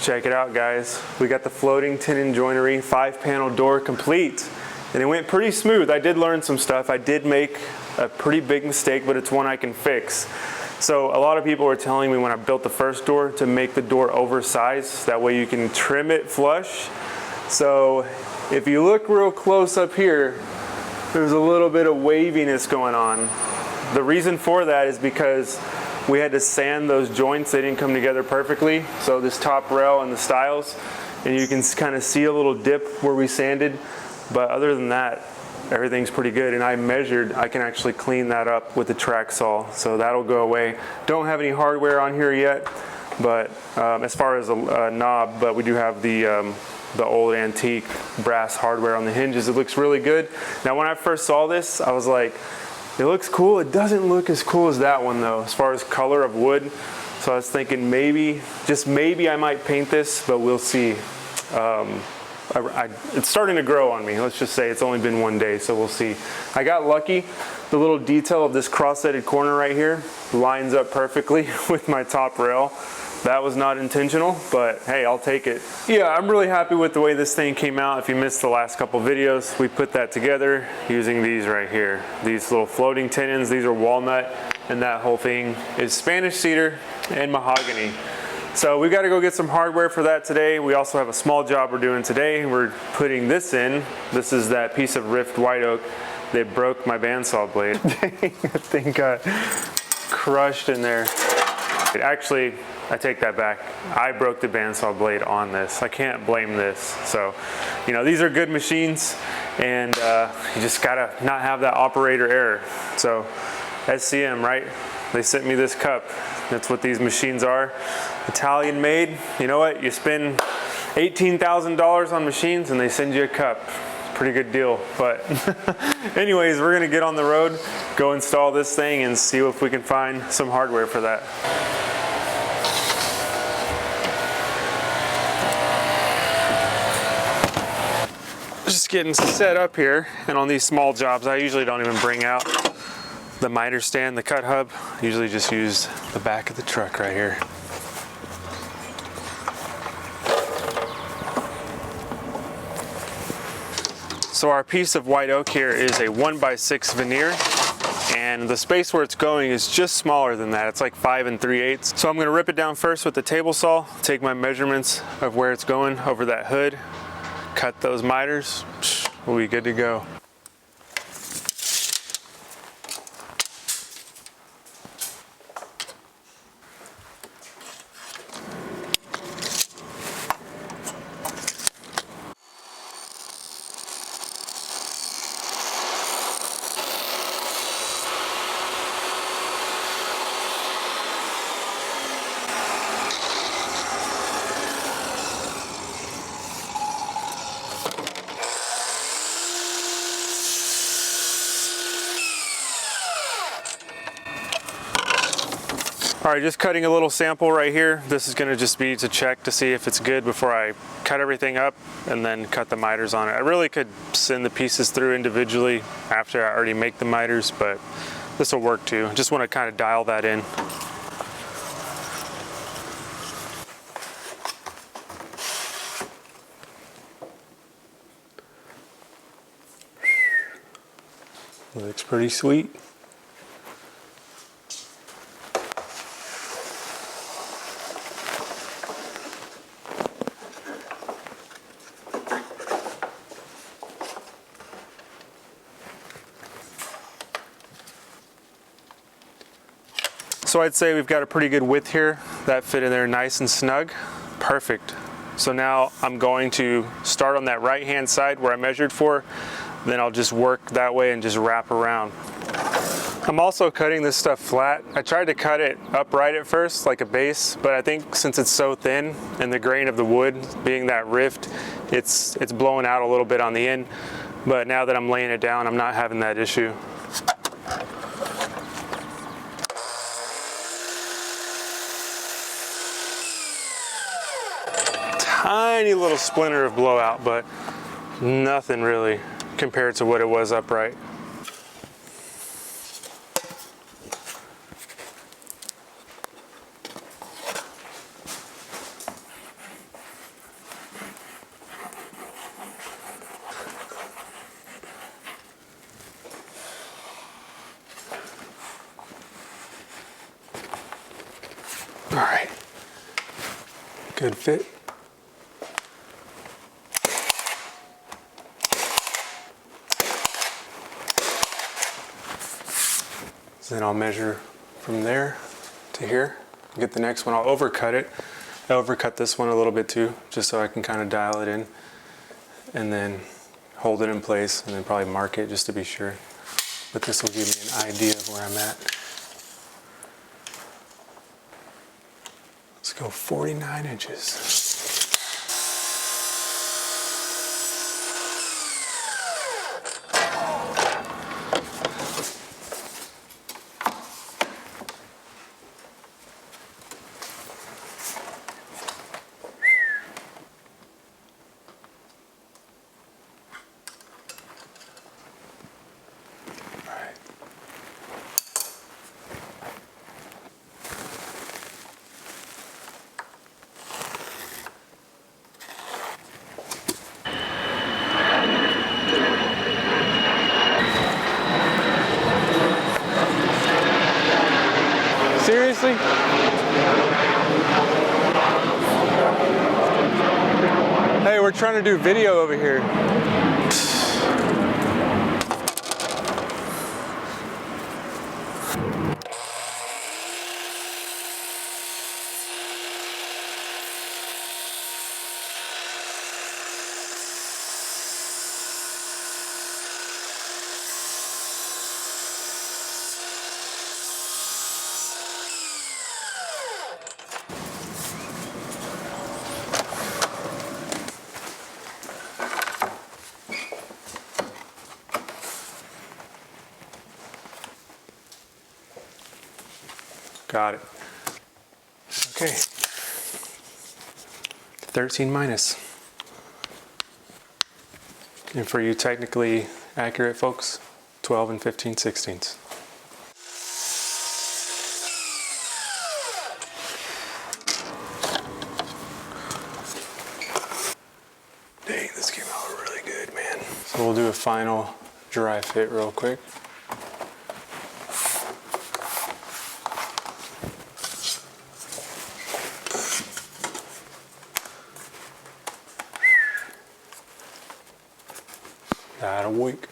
Check it out, guys. We got the floating tenon joinery 5-panel door complete, and it went pretty smooth. I did learn some stuff. I did make a pretty big mistake, but it's one I can fix. So a lot of people were telling me when I built the first door to make the door oversized. That way you can trim it flush. So if you look real close up here, there's a little bit of waviness going on. The reason for that is because we had to sand those joints. They didn't come together perfectly. So this top rail and the stiles, and you can kind of see a little dip where we sanded. But other than that, everything's pretty good. And I measured, I can actually clean that up with the track saw. So that'll go away. Don't have any hardware on here yet, but as far as a knob, but we do have the old antique brass hardware on the hinges. It looks really good. Now when I first saw this, I was like, it looks cool. It doesn't look as cool as that one though, as far as color of wood. So I was thinking maybe, just maybe I might paint this, but we'll see. It's starting to grow on me. Let's just say it's only been 1 day, so we'll see. I got lucky. The little detail of this cross-setted corner right here lines up perfectly with my top rail. That was not intentional, but hey, I'll take it. Yeah, I'm really happy with the way this thing came out. If you missed the last couple videos, we put that together using these right here. These little floating tenons, these are walnut, and that whole thing is Spanish cedar and mahogany. So we got to go get some hardware for that today. We also have a small job we're doing today. We're putting this in. This is that piece of rift white oak that broke my bandsaw blade. Dang, that thing got crushed in there. Actually, I take that back. I broke the bandsaw blade on this. I can't blame this. So, you know, these are good machines, and you just gotta not have that operator error. So, SCM, right? They sent me this cup. That's what these machines are. Italian made. You know what? You spend $18,000 on machines and they send you a cup. Pretty good deal. But anyways, we're gonna get on the road, go install this thing and see if we can find some hardware for that. Just getting set up here, and on these small jobs I usually don't even bring out the miter stand, the cut hub. I usually just use the back of the truck right here. So our piece of white oak here is a 1x6 veneer, and the space where it's going is just smaller than that. It's like 5 3/8. So I'm gonna rip it down first with the table saw, take my measurements of where it's going over that hood, cut those miters, we'll be good to go. All right, just cutting a little sample right here. This is gonna just be to check to see if it's good before I cut everything up and then cut the miters on it. I really could send the pieces through individually after I already make the miters, but this will work too. Just wanna kind of dial that in. Looks pretty sweet. So I'd say we've got a pretty good width here. That fit in there nice and snug. Perfect. So now I'm going to start on that right hand side where I measured for, then I'll just work that way and just wrap around. I'm also cutting this stuff flat. I tried to cut it upright at first, like a base, but I think since it's so thin and the grain of the wood being that rift, it's blowing out a little bit on the end. But now that I'm laying it down, I'm not having that issue. Tiny little splinter of blowout, but nothing really compared to what it was upright. Good fit. So then I'll measure from there to here. Get the next one. I'll overcut it. I overcut this one a little bit too, just so I can kind of dial it in, and then hold it in place, and then probably mark it just to be sure. But this will give me an idea of where I'm at. Let's go 49 inches. Seriously? Hey, we're trying to do video over here. Got it. Okay. 13 minus. And for you technically accurate folks, 12 and 15/16. Dang, this came out really good, man. So we'll do a final dry fit real quick. That'll work.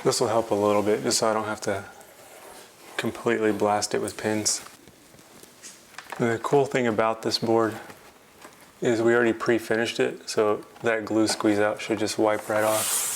This will help a little bit, just so I don't have to completely blast it with pins. The cool thing about this board is we already pre-finished it, so that glue squeeze out should just wipe right off.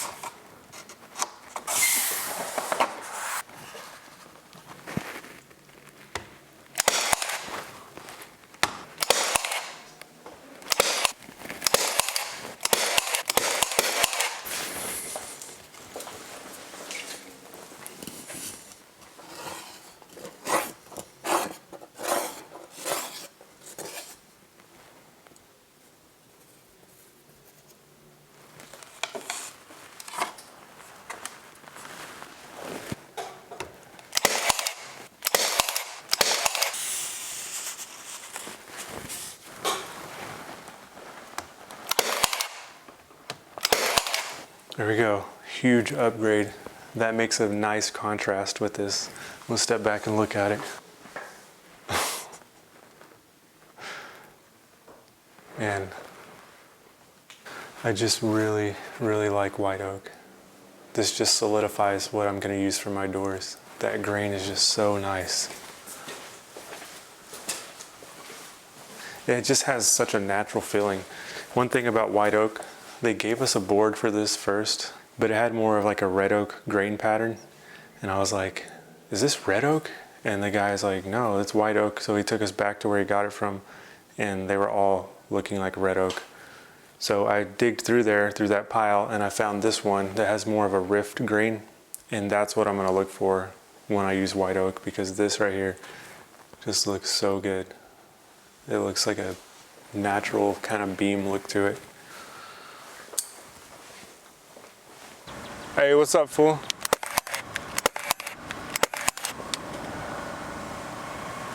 There we go, huge upgrade. That makes a nice contrast with this. We'll step back and look at it. Man, I just really, really like white oak. This just solidifies what I'm gonna use for my doors. That grain is just so nice. It just has such a natural feeling. One thing about white oak, they gave us a board for this first, but it had more of like a red oak grain pattern. And I was like, is this red oak? And the guy's like, no, it's white oak. So he took us back to where he got it from, and they were all looking like red oak. So I digged through there, through that pile, and I found this one that has more of a rift grain. And that's what I'm gonna look for when I use white oak, because this right here just looks so good. It looks like a natural kind of beam look to it. Hey, what's up, fool?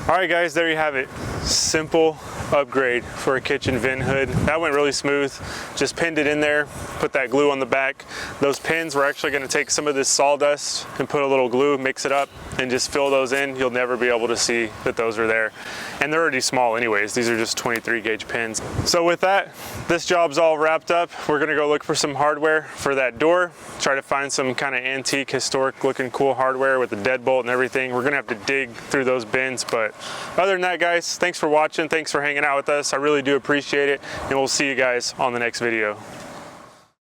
All right, guys, there you have it. Simple upgrade for a kitchen vent hood. That went really smooth. Just pinned it in there, put that glue on the back. Those pins, we're actually going to take some of this sawdust and put a little glue, mix it up, and just fill those in. You'll never be able to see that those are there. And they're already small anyways. These are just 23 gauge pins. So with that, this job's all wrapped up. We're going to go look for some hardware for that door. Try to find some kind of antique, historic looking cool hardware with the deadbolt and everything. We're going to have to dig through those bins. But other than that, guys, thanks for watching. Thanks for hanging out with us. I really do appreciate it. And we'll see you guys on the next video.